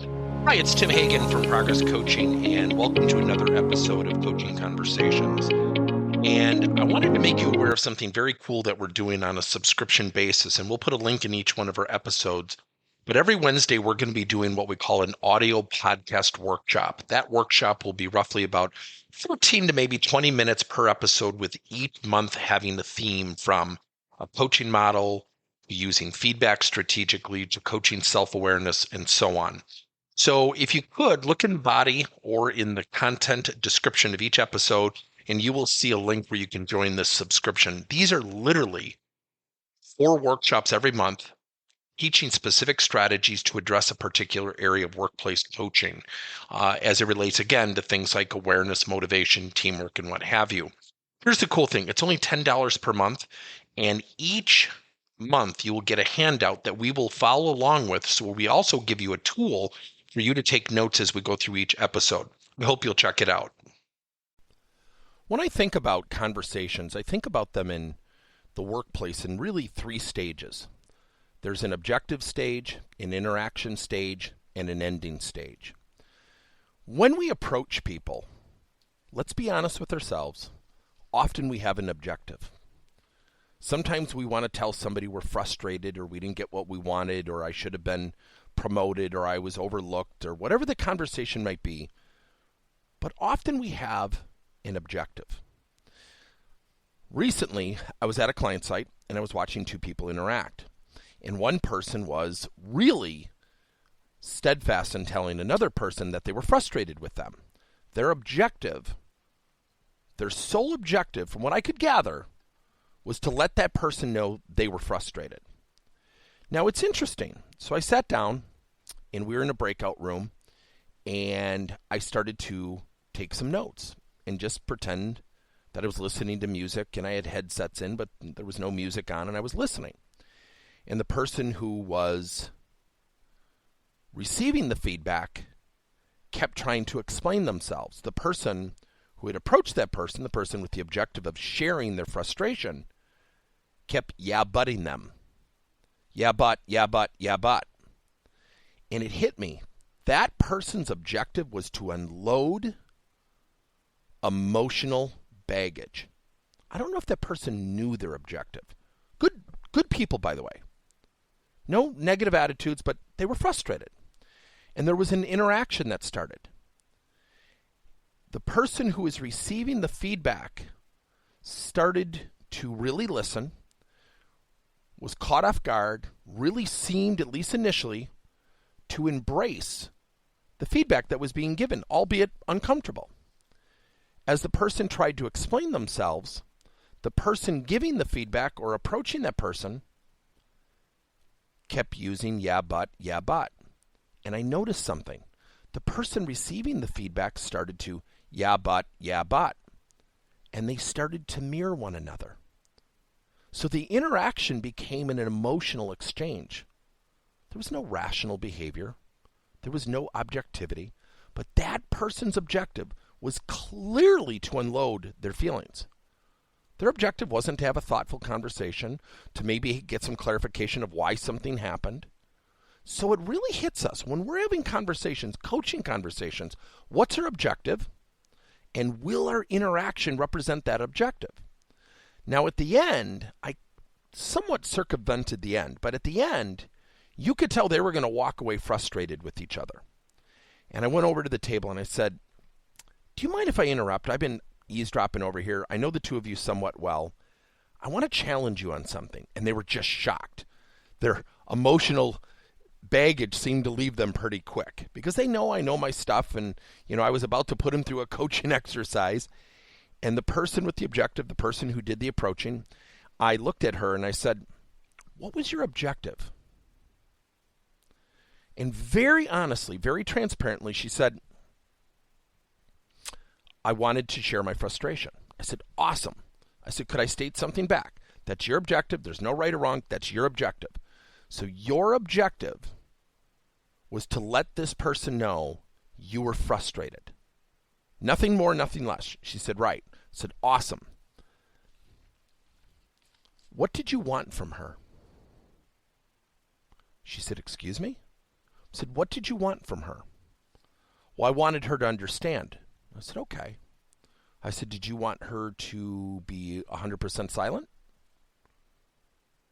Hi, it's Tim Hagen from Progress Coaching, and welcome to another episode of Coaching Conversations. And I wanted to make you aware of something very cool that we're doing on a subscription basis, and we'll put a link in each one of our episodes. But every Wednesday, we're going to be doing what we call an audio podcast workshop. That workshop will be roughly about 14 to maybe 20 minutes per episode, with each month having a theme from a coaching model, using feedback strategically, to coaching self-awareness, and so on. So if you could look in the body or in the content description of each episode, and you will see a link where you can join this subscription. These are literally 4 workshops every month teaching specific strategies to address a particular area of workplace coaching as it relates, again, to things like awareness, motivation, teamwork, and what have you. Here's the cool thing. It's only $10 per month, and each month you will get a handout that we will follow along with. So we also give you a tool for you to take notes as we go through each episode. We hope you'll check it out. When I think about conversations, I think about them in the workplace in really 3 stages. There's an objective stage, an interaction stage, and an ending stage. When we approach people, let's be honest with ourselves, often we have an objective. Sometimes we want to tell somebody we're frustrated, or we didn't get what we wanted, or I should have been promoted, or I was overlooked, or whatever the conversation might be. But often we have an objective. Recently, I was at a client site and I was watching 2 people interact. And one person was really steadfast in telling another person that they were frustrated with them. Their objective, their sole objective, from what I could gather, was to let that person know they were frustrated. Now, it's interesting. So I sat down, and we were in a breakout room, and I started to take some notes and just pretend that I was listening to music, and I had headsets in, but there was no music on, and I was listening. And the person who was receiving the feedback kept trying to explain themselves. The person who had approached that person, the person with the objective of sharing their frustration, kept yeah-butting them. Yeah, but. And it hit me. That person's objective was to unload emotional baggage. I don't know if that person knew their objective. Good people, by the way. No negative attitudes, but they were frustrated. And there was an interaction that started. The person who was receiving the feedback started to really listen, was caught off guard, really seemed, at least initially, to embrace the feedback that was being given, albeit uncomfortable. As the person tried to explain themselves, the person giving the feedback or approaching that person kept using yeah, but. And I noticed something. The person receiving the feedback started to yeah, but. And they started to mirror one another. So the interaction became an emotional exchange. There was no rational behavior. There was no objectivity. But that person's objective was clearly to unload their feelings. Their objective wasn't to have a thoughtful conversation, to maybe get some clarification of why something happened. So it really hits us when we're having conversations, coaching conversations. What's our objective? And will our interaction represent that objective? Now, at the end, I somewhat circumvented the end, but at the end, you could tell they were going to walk away frustrated with each other. And I went over to the table and I said, do you mind if I interrupt? I've been eavesdropping over here. I know the 2 of you somewhat well. I want to challenge you on something. And they were just shocked. Their emotional baggage seemed to leave them pretty quick because they know I know my stuff. And, I was about to put them through a coaching exercise. And the person with the objective, the person who did the approaching, I looked at her and I said, what was your objective? And very honestly, very transparently, she said, I wanted to share my frustration. I said, awesome. I said, could I state something back? That's your objective. There's no right or wrong. That's your objective. So your objective was to let this person know you were frustrated. Nothing more, nothing less. She said, right. I said, awesome. What did you want from her? She said, excuse me? said, what did you want from her? Well, I wanted her to understand. I said, okay. I said, did you want her to be 100% silent?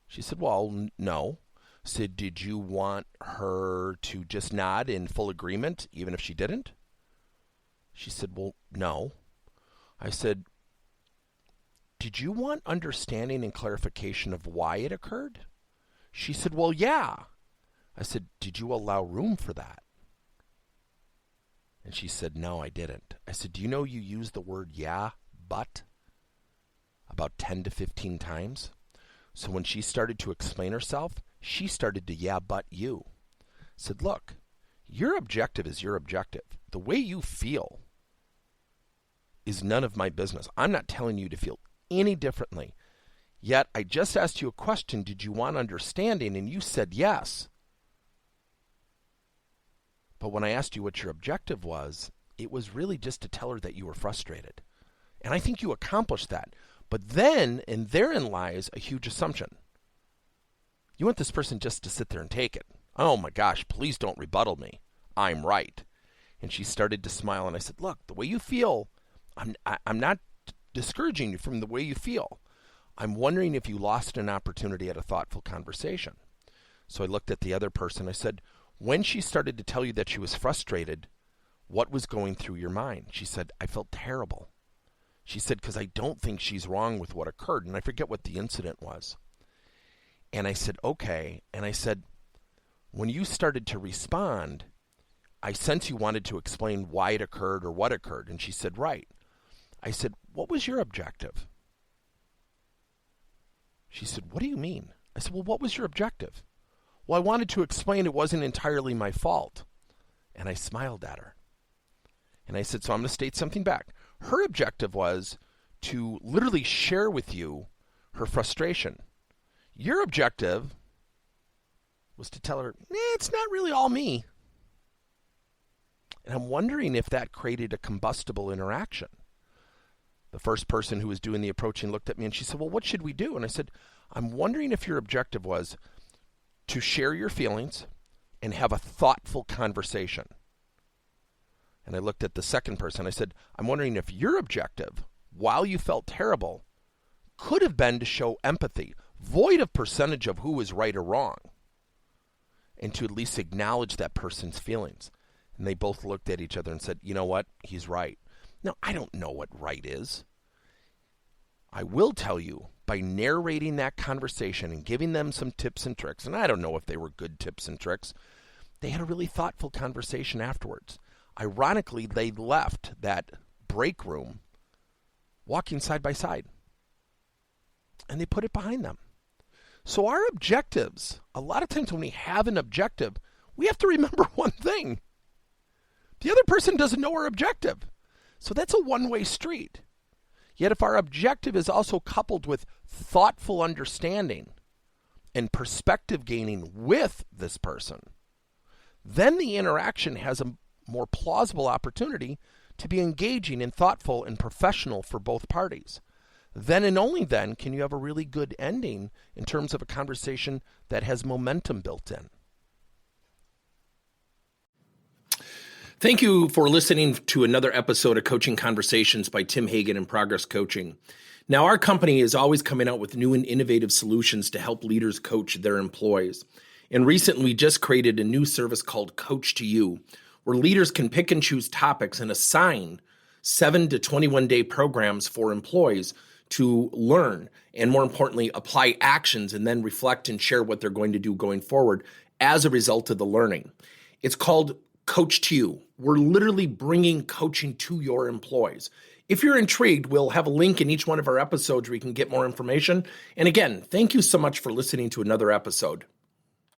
She said, well, no. I said, did you want her to just nod in full agreement, even if she didn't? She said, well, no. I said, did you want understanding and clarification of why it occurred? She said, well, yeah. I said, did you allow room for that? And she said, no, I didn't. I said, do you know you used the word yeah, but about 10 to 15 times? So when she started to explain herself, she started to yeah, but you. I said, look, your objective is your objective. The way you feel is none of my business. I'm not telling you to feel any differently. Yet I just asked you a question, did you want understanding? And you said yes. But when I asked you what your objective was, it was really just to tell her that you were frustrated. And I think you accomplished that. But then, and therein lies a huge assumption. You want this person just to sit there and take it. Oh my gosh, please don't rebuttal me. I'm right. And she started to smile, and I said, look, the way you feel, I'm not discouraging you from the way you feel. I'm wondering if you lost an opportunity at a thoughtful conversation. So I looked at the other person. I said, when she started to tell you that she was frustrated, what was going through your mind? She said, I felt terrible. She said, because I don't think she's wrong with what occurred. And I forget what the incident was. And I said, okay. And I said, when you started to respond, I sense you wanted to explain why it occurred or what occurred. And she said, right. I said, what was your objective? She said, what do you mean? I said, well, what was your objective? Well, I wanted to explain it wasn't entirely my fault. And I smiled at her. And I said, so I'm going to state something back. Her objective was to literally share with you her frustration. Your objective was to tell her, it's not really all me. And I'm wondering if that created a combustible interaction. The first person who was doing the approaching looked at me and she said, well, what should we do? And I said, I'm wondering if your objective was to share your feelings and have a thoughtful conversation. And I looked at the second person. I said, I'm wondering if your objective, while you felt terrible, could have been to show empathy, void of percentage of who is right or wrong, and to at least acknowledge that person's feelings. And they both looked at each other and said, you know what? He's right. Now, I don't know what right is. I will tell you, by narrating that conversation and giving them some tips and tricks, and I don't know if they were good tips and tricks, they had a really thoughtful conversation afterwards. Ironically, they left that break room walking side by side. And they put it behind them. So our objectives, a lot of times when we have an objective, we have to remember one thing. The other person doesn't know our objective. So that's a one-way street. Yet if our objective is also coupled with thoughtful understanding and perspective gaining with this person, then the interaction has a more plausible opportunity to be engaging and thoughtful and professional for both parties. Then and only then can you have a really good ending in terms of a conversation that has momentum built in. Thank you for listening to another episode of Coaching Conversations by Tim Hagen and Progress Coaching. Now, our company is always coming out with new and innovative solutions to help leaders coach their employees. And recently, we just created a new service called Coach to You, where leaders can pick and choose topics and assign 7 to 21-day programs for employees to learn and, more importantly, apply actions and then reflect and share what they're going to do going forward as a result of the learning. It's called Coach to You. We're literally bringing coaching to your employees. If you're intrigued, we'll have a link in each one of our episodes where you can get more information. And again, thank you so much for listening to another episode.